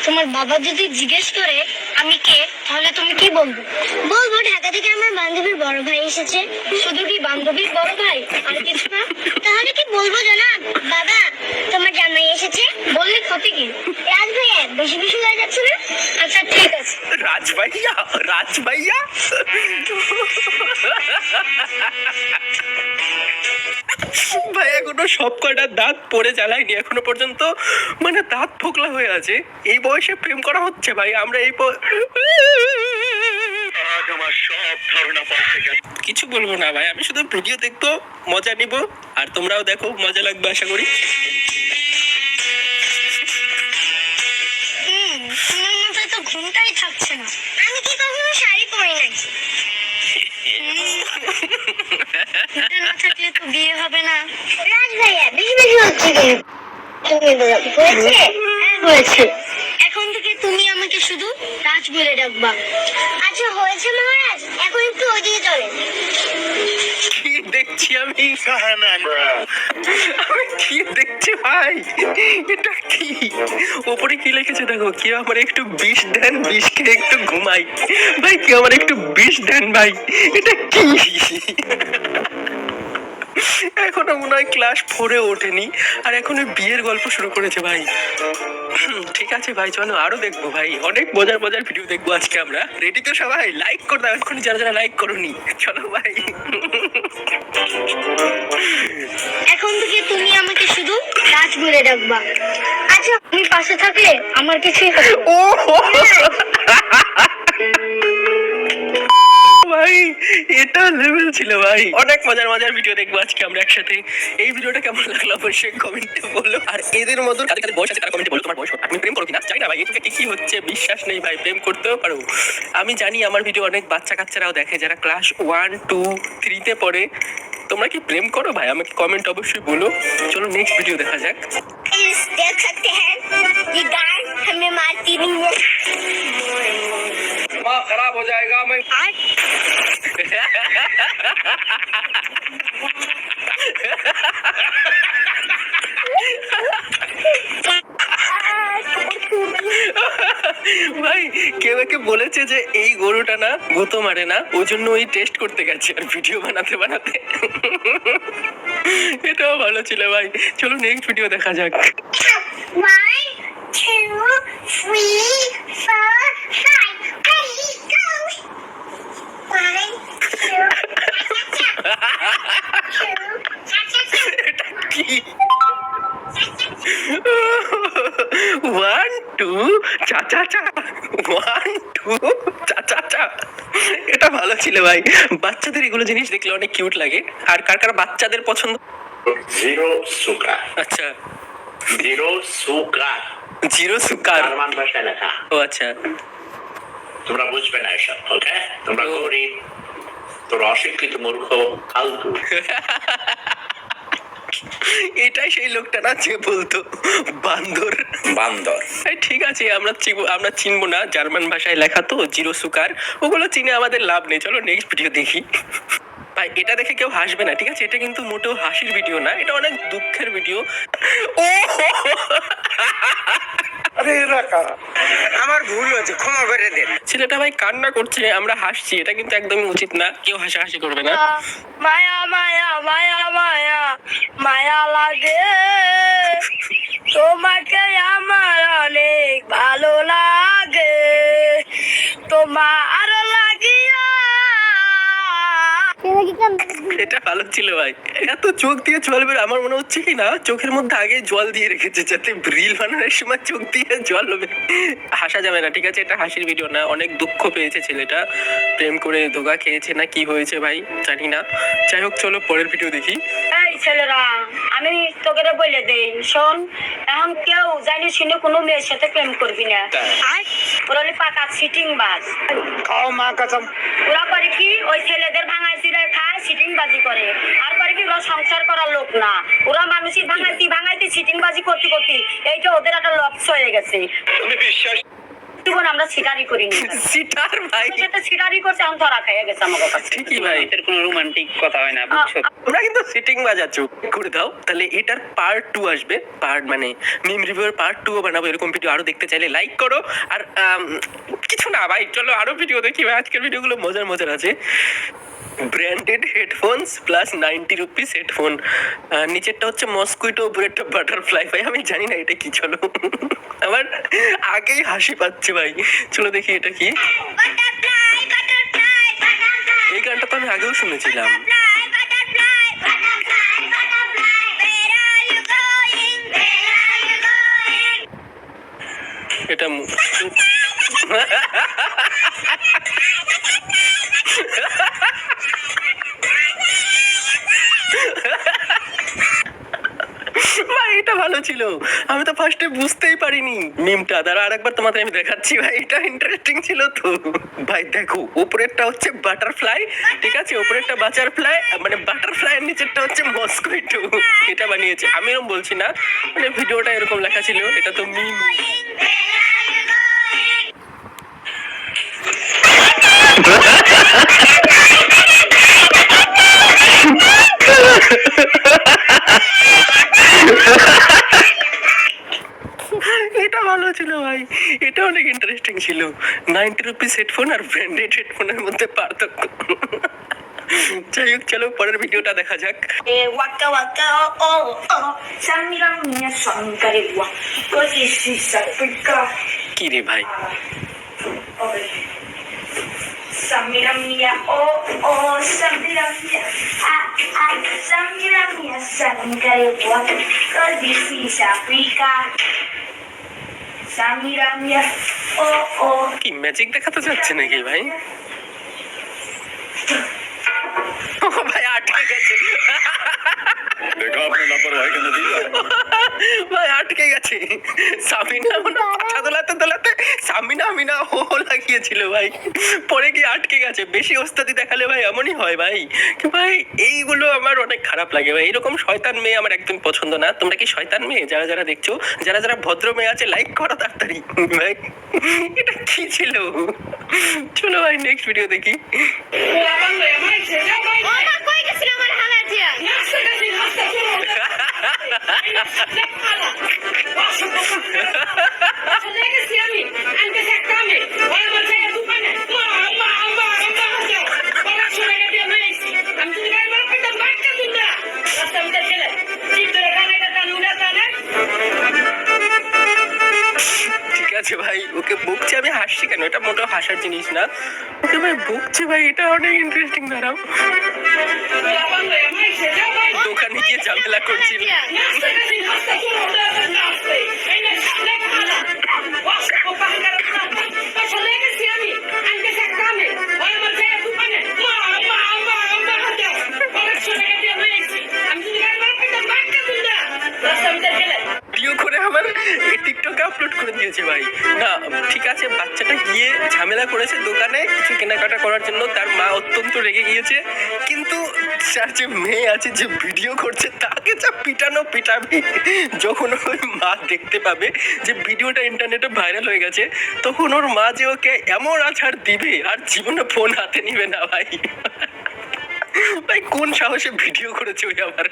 তোমার বাবা যদি জিজ্ঞেস করে আমি কে, তাহলে তুমি কি বলবে? বলবো ঢাকা থেকে আমার বান্ধবীর বড় ভাই এসেছে। শুধু কি বান্ধবীর বড় ভাই, আর কিছু না? তাহলে কি বলবো জানা, বাবা তোমার জামাই এসেছে? বললে ক্ষতি কি? রাজ ভাইয়া বেশি বেশি হয়ে যাচ্ছে না? আচ্ছা ঠিক আছে। রাজ ভাইয়া, রাজ ভাইয়া। ভাই এখনো সব কয়টা দাঁত পড়ে জ্বালায়নি এখনো পর্যন্ত, মানে দাঁত ফোকলা হয়ে আছে। এই বয়সে প্রেম করা হচ্ছে ভাই। আমরা এই সব ধারণা কিছু বলবো না ভাই, আমি শুধু ভিডিও দেখবো, মজা নিব, আর তোমরাও দেখো, মজা লাগবে আশা করি। তোমার মাথায় তো ঘুমটাই থাকছে না। আমি কি কখনো শাড়ি পরি নাকি? এটা না থাকলে তো বিয়ে হবে না। রাজ ভাইয়া বেশি বেশি হচ্ছে কেন? তুমি বলো হয়েছে? হ্যাঁ হয়েছে। এখন থেকে তুমি আমাকে শুধু রাজ বলে ডাকবা। আচ্ছা হয়েছে মহারাজ, এখন একটু ওদিকে চলেন। কি দেখছি আমি? আমি কি দেখছি ভাই? এটা কি? উপরে কি লিখেছে দেখো, কি আমার একটু বিষ দেন, বিষ খেয়ে একটু ঘুমাই। ভাই কি আমার একটু বিষ দেন ভাই, এটা কি? এখনো মনে হয় ক্লাস 4-এ ওঠেনি, আর এখন বিয়ের গল্প শুরু করেছে ভাই। ঠিক আছে ভাই, চলো আরো দেখবো ভাই, অনেক মজার মজার ভিডিও দেখবো আজকে আমরা। রেডি তো সবাই? লাইক করে দাও এখন যারা যারা লাইক করোনি। চলো ভাই। এখন থেকে তুমি আমাকে শুধু রাজ বলে ডাকবা। আচ্ছা তুমি পাশে থাকলে আমার কিছুই হবে না। ও ভাই, এটা লেভেল ছিল ভাই। অনেক মজার মজার ভিডিও দেখবো আজকে আমরা একসাথে। এই ভিডিওটা কেমন লাগলো অবশ্যই কমেন্টে বলো। আর এদের মতন কাদের কাদের বয়স আছে তারা কমেন্টে বলো তোমার বয়স। তুমি প্রেম করো কিনা জানি না ভাই, এদিকে কি কি হচ্ছে বিশ্বাস নেই ভাই, প্রেম করতেও পারো। আমি জানি আমার ভিডিও অনেক বাচ্চা কাচ্চারাও দেখে যারা ক্লাস 1, 2, 3-তে পড়ে। তোমরা কি প্রেম করো ভাই? আমাকে কমেন্ট অবশ্যই বলো। চলো নেক্সট ভিডিও দেখা যাক। देख सकते हैं ये गाय हमें मारती नहीं है। दिमाग खराब हो जाएगा मैं। ভাই কেউ একে বলেছে যে এই গরুটা না গুঁতো মারে না, ওই জন্য ওই টেস্ট করতে গেছে আর ভিডিও বানাতে বানাতে। এটাও ভালো ছিল ভাই। চলো নেক্সট ভিডিও দেখা যাক। 1, 2, 3, 4, 5. Ready, go. 1, 2. এটা কি? 1, 2 চা চা চা, 1, 2 চা চা চা। এটা ভালো ছিল ভাই। বাচ্চাদের এগুলো জিনিস দেখলে অনেক কিউট লাগে। আর কার কার বাচ্চাদের পছন্দ? Zero sugar. আচ্ছা, zero sugar zero sugar. German ভাষায় লেখা। ও আচ্ছা। তোমরা বুঝবে না এসব, ওকে? তোমরা গরিব, তোমরা অশিক্ষিত, মূর্খ, ফালতু। এটাই সেই লোকটা না যে বলতো বান্দর বান্দর। ঠিক আছে, আমরা চিনবো না, জার্মান ভাষায় লেখা তো জিরো সুকার, ওগুলো চিনে আমাদের লাভ নেই। চলো নেক্সট ভিডিও দেখি। ভাই এটা দেখে কেউ হাসবে না, ঠিক আছে? এটা কিন্তু মোটেও হাসির ভিডিও না, এটা অনেক দুঃখের ভিডিও। ও আরে এরা কারা? আমার ভুল হয়েছে, ক্ষমা করে দেন। ছেলেটা ভাই কান্না করছে, আমরা হাসছি, এটা কিন্তু একদমই উচিত না। কেউ হাসাহাসি করবে না। মায়া মায়া মায়া মায়া মায়া লাগে তোমাকে আমার অনেক ভালো লাগে তোমার লাগিয়া। এটা ভালো ছিল ভাই। এত চোখ দিয়ে জল বের, আমার মনে হচ্ছে কি না চোখের মধ্যে আগে জল দিয়ে রেখেছে যাতে রিল বানানোর সময় চোখ দিয়ে জল হবে। হাসা যাবে না, ঠিক আছে? এটা হাসির ভিডিও না। অনেক দুঃখ পেয়েছে ছেলেটা, প্রেম করে ধোঁকা খেয়েছে না কি হয়েছে ভাই জানি না। যাই হোক চলো পরের ভিডিও দেখি। এই ছেলেরা, আমি তোকে বলে দেই, শোন, এখন কেউ জানি শুনে কোনো মেয়ের সাথে প্রেম করবি না। আর ওরা হলো পাকা সিটিং বাজ। খাও মা কসম। ওরা করে কি ওই ছেলেদের ভাঙাই চিরাই খায়, সিটিং বাজি করে। আর করে কি ওরা সংসার করার লোক না, ওরা মানুষই ভাঙাইতে ভাঙাইতে সিটিং বাজি করতে করতে এইটা ওদের একটা লক্ষ্য হয়ে গেছে। তুমি বিশ্বাস জীবন আমরা শিকারি করিনি সিটার ভাই, সেটা শিকারি করছে এখন ধরা খাইয়া গেছে আমার কাছে ঠিকই ভাই। এর কোনো রোমান্টিক কথা হয় না, বুঝছো? তোমরা কিন্তু সিটিং বাজাচ্ছ করে দাও। তাহলে এটার পার্ট 2 আসবে, পার্ট মানে মিম রিভিউর পার্ট 2 বানাবো। এরকম ভিডিও আরো দেখতে চাইলে লাইক করো। আর কিছু না ভাই, চলো আরো ভিডিও দেখি ভাই। আজকের ভিডিওগুলো মজার মজার আছে। Branded headphones plus 90 rupees headphone, নিচেরটা হচ্ছে মস্কুইটো, উপরেরটা বাটারফ্লাই। ভাই আমি জানি না এটা কি, চলো আমার আগেই হাসি পাচ্ছে ভাই। চলো দেখি এটা কি। বাটারফ্লাই বাটারফ্লাই বাটারফ্লাই এই গানটা তো আমি আগেও শুনেছিলাম। Butterfly butterfly butterfly where are you going where are you going এটা ভাই এটা ভালো ছিল, আমি তো ফার্স্টে বুঝতেই পারিনি মিমটা। দ্বারা আরেকবার তোমাদের আমি দেখাচ্ছি ভাই, এটা ইন্টারেস্টিং ছিল তো ভাই। দেখো উপরেরটা হচ্ছে বাটারফ্লাই, ঠিক আছে, উপরেরটা বাটারফ্লাই মানে বাটারফ্লাই, এর নিচেরটা হচ্ছে মস্কুইটো। এটা বানিয়েছে, আমি এরকম বলছি না, মানে ভিডিওটা এরকম লেখা ছিল। এটা তো মিম। এটা ভালো ছিল ভাই, এটা অনেক ইন্টারেস্টিং ছিল। 90 রুপিস হেডফোন আর ব্র্যান্ডেড হেডফোনের মধ্যে পার্থক্য। যাই হোক, চলো পরের ভিডিওটা দেখা যাক। Waka waka oh oh oh Samira mia shankare wa Kosi sisa pika কি রে ভাই, Samira mia oh oh Samira mia ah ah Samira mia shankare wa Kosi sisa pika Samira mia oh oh কি magic দেখাতে যাচ্ছে নাকি ভাই? ও ভাই আটকে গেছে देखा आपने लापरवाही का नतीजा ভাই, আটকে গেছে। সামিনা মনে পাছা দোলাতে দোলাতে সামিনা মিনা হো হো লাগিয়েছিল ভাই, পরে কি আটকে গেছে। বেশি ওস্তাদি দেখালে ভাই এমনই হয় ভাই। কি ভাই এইগুলো আমার অনেক খারাপ লাগে ভাই। এরকম শয়তান মেয়ে আমার একদম পছন্দ না। তোমরা কি শয়তান মেয়ে? যারা যারা দেখছো, যারা যারা ভদ্র মেয়ে আছে লাইক করো তাড়াতাড়ি ভাই। এটা কি ছিল? চলো ভাই নেক্সট ভিডিও দেখি। ও মা কই গেছিল আমার হালাজিয়া ঠিক আছে ভাই, ওকে বকছে, আমি হাসছি কেন? এটা মোটেও হাসার জিনিস না। ওকে ভাই বকছে ভাই, এটা অনেক ইন্টারেস্টিং। দাঁড়াও, দোকানে গিয়ে ঝামেলা করছিল। ভিডিও করে আমার টিকটকে আপলোড করে দিয়েছে ভাই। না ঠিক আছে, বাচ্চাটা গিয়ে ঝামেলা করেছে দোকানে কিছু কেনাকাটা করার জন্য, তার মা অত্যন্ত রেগে গিয়েছে। কিন্তু তার যে মেয়ে আছে যে ভিডিও করছে, তাকে যা পিটানো পিটাবে। যখন ওই মা দেখতে পাবে যে ভিডিওটা ইন্টারনেটে ভাইরাল হয়ে গেছে, তখন ওর মা যে ওকে এমন আছাড় দিবে আর জীবনে ফোন হাতে নিবে না ভাই। ভাই কোন সাহসে ভিডিও করেছে ওই আবার।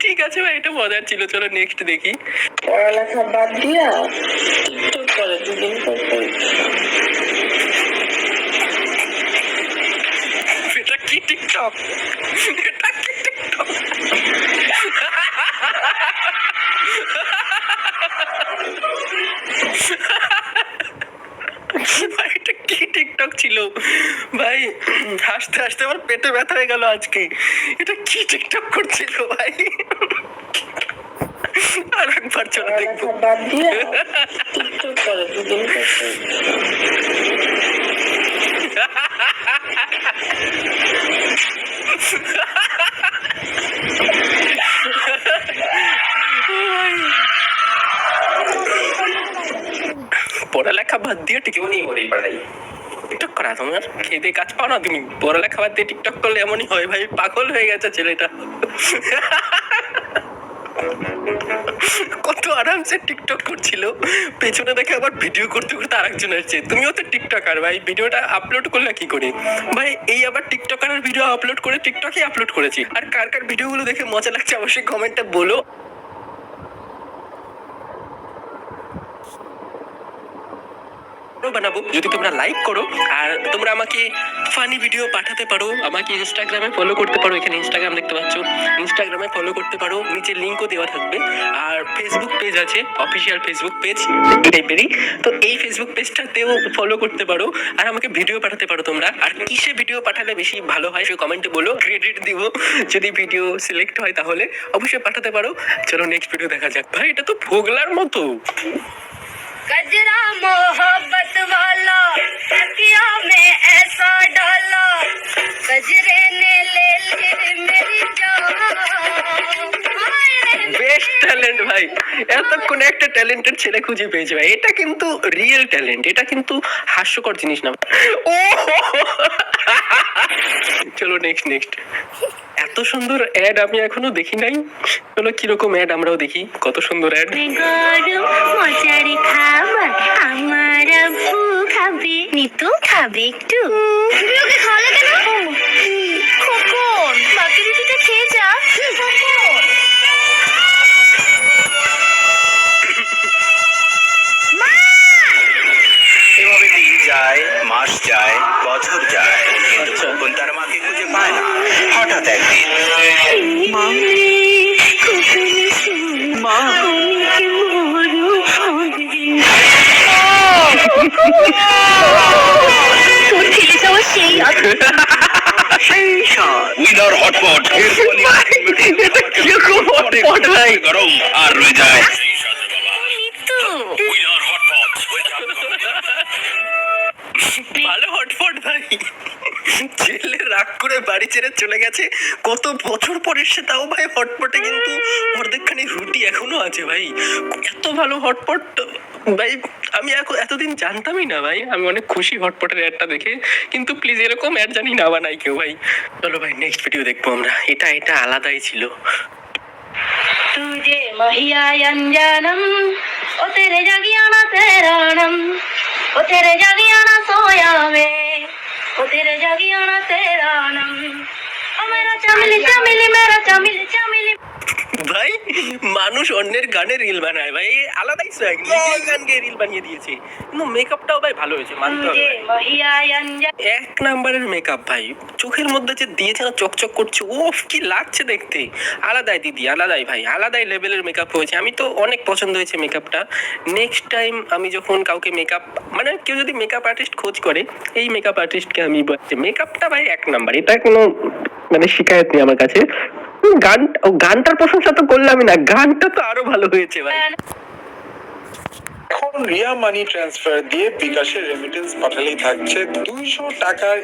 ঠিক আছে ভাই, এটা মজার ছিল। চলো নেক্সট দেখি। পড়ালেখা বাদ দিয়া টিকটক করে দুদিন পর পর। এটা কি টিকটক? এটা কি টিকটক? ভাই এটা কি টিকটক ছিল ভাই? হাসতে হাসতে আমার পেটে ব্যথা হয়ে গেল আজকে। এটা কি টিকটক করছিল ভাই? আর একবার চলো দেখবো। পড়ালেখা বাদ দিয়া টিকটক করে দুদিন পর পর। পড়ালেখা বাদ দিয়ে টিকটক নিয়ে করেই পারাই। টিকটক করা তোমার খেতে কাজ পাও না তুমি? পড়ালেখা বাদ দিয়ে টিকটক করলে এমনই হয় ভাই। পাগল হয়ে গেছে ছেলেটা। কত আরামসে টিকটক করছিল, পেছনে দেখে আবার ভিডিও করতে করতে আরেকজন আসছে, তুমিও তো টিকটকার ভাই, ভিডিওটা আপলোড করলে কি করে ভাই? এই আবার টিকটকারের ভিডিও আপলোড করে টিকটকে আপলোড করেছি। আর কার কার ভিডিওগুলো দেখে মজা লাগছে অবশ্যই কমেন্টে বলো। বানাবো যদি তোমরা লাইক করো, আর তোমরা আমাকে ফানি ভিডিও পাঠাতে পারো, আমাকে ইনস্টাগ্রামে ফলো করতে পারো, এখানে ইনস্টাগ্রাম দেখতে পাচ্ছ, ইনস্টাগ্রামে ফলো করতে পারো, নিচে লিঙ্কও দেওয়া থাকবে। আর ফেসবুক পেজ আছে, অফিসিয়াল ফেসবুক পেজ টাইপেরই, তো এই ফেসবুক পেজটাতেও ফলো করতে পারো, আর আমাকে ভিডিও পাঠাতে পারো তোমরা। আর কিসে ভিডিও পাঠালে বেশি ভালো হয় সে কমেন্টে বলো, ক্রেডিট দিব যদি ভিডিও সিলেক্ট হয় তাহলে অবশ্যই পাঠাতে পারো। চলো নেক্সট ভিডিও দেখা যাক। ভাই এটা তো ভোগলার মতো। गजरा मोहब्बत वाला तकिया में ऐसा डाला गजरे ने ले ली मेरी जान। বেস্ট ট্যালেন্ট ভাই, এতক্ষণ একটা ট্যালেন্টেড ছেলে খুঁজে পেয়েছে ভাই, এটা কিন্তু রিয়েল ট্যালেন্ট, এটা কিন্তু হাস্যকর জিনিস না। ও চলো নেক্সট। এত সুন্দর অ্যাড আমি এখনো দেখি নাই। চলো কিরকম অ্যাড আমরাও দেখি, কত সুন্দর অ্যাড। গরম মজার খাবার আমার আব্বু খাবে, নিতু খাবে একটু। তুমি ওকে খাওয়ালে কেন? খোকন, বাকি রুটিটা খেয়ে যা। এভাবে দিন যায়, মাস যায়, বছর যায়, কিন্তু খোকন তার মাকে খুঁজে পায় না। হঠাৎ একদিন তোর ছেলেটাও সেই সেই সাত উইনার হটপট এর ফলে এটা কিরকম হটপট ভাই? গরম আর রয়ে যায় নিতু। উইনার হটপট ভালো হটপট ভাই, জেলে রাগ করে বাড়ি ছেড়ে চলে গেছে, কত বছর পর এসে তাও ভাই হটপটে কিন্তু অর্ধেকখানি রুটি এখনো আছে ভাই। এত ভালো হটপট ভাই, আমি এতদিন জানতামই না ভাই, আমি অনেক খুশি হটপটের অ্যাডটা দেখে, কিন্তু প্লিজ এরকম অ্যাড জানি না বানাই কেউ ভাই। চলো ভাই নেক্সট ভিডিও দেখবো আমরা, এটা আলাদাই ছিল। तुझे महिया अंजनम ओ तेरे जगियाना तेरा नम ओ तेरे जगियाना सोया में ओ तेरे जगियाना तेरा नम ओ मेरा चमिली चमिली मेरा चमिली चमिली। ভাই মানুষ অন্যের গানে রিল বানায় ভাই, আলাদাই সোয়াগ, নিজেই গান গিয়ে রিল বানিয়ে দিয়েছে, কিন্তু মেকআপটাও ভাই ভালো হয়েছে মানতে হবে। तुझे महिया अंजन এক নাম্বারের মেকআপ ভাই, চোখের মধ্যে যে দিয়েছে না চকচক করছে, ওফ কি লাগছে দেখতে, আলাদাই দিদি, আলাদাই ভাই, আলাদাই লেভেলের মেকআপ হয়েছে। আমি তো অনেক পছন্দ হয়েছে মেকআপটা। নেক্সট টাইম আমি যখন কাউকে মেকআপ, মানে কেউ যদি মেকআপ আর্টিস্ট খোঁজ করে, এই মেকআপ আর্টিস্টকে আমি মেকআপটা ভাই এক নাম্বার, এটা কোনো মানে শিকায়ত নেই আমার কাছে। গানটার প্রশংসা তো করলামই না, গানটা তো আরো ভালো হয়েছে ভাই। এখন রিয়া মানি ট্রান্সফার দিয়ে বিকাশের রেমিটেন্স পাঠালেই থাকছে 200 টাকার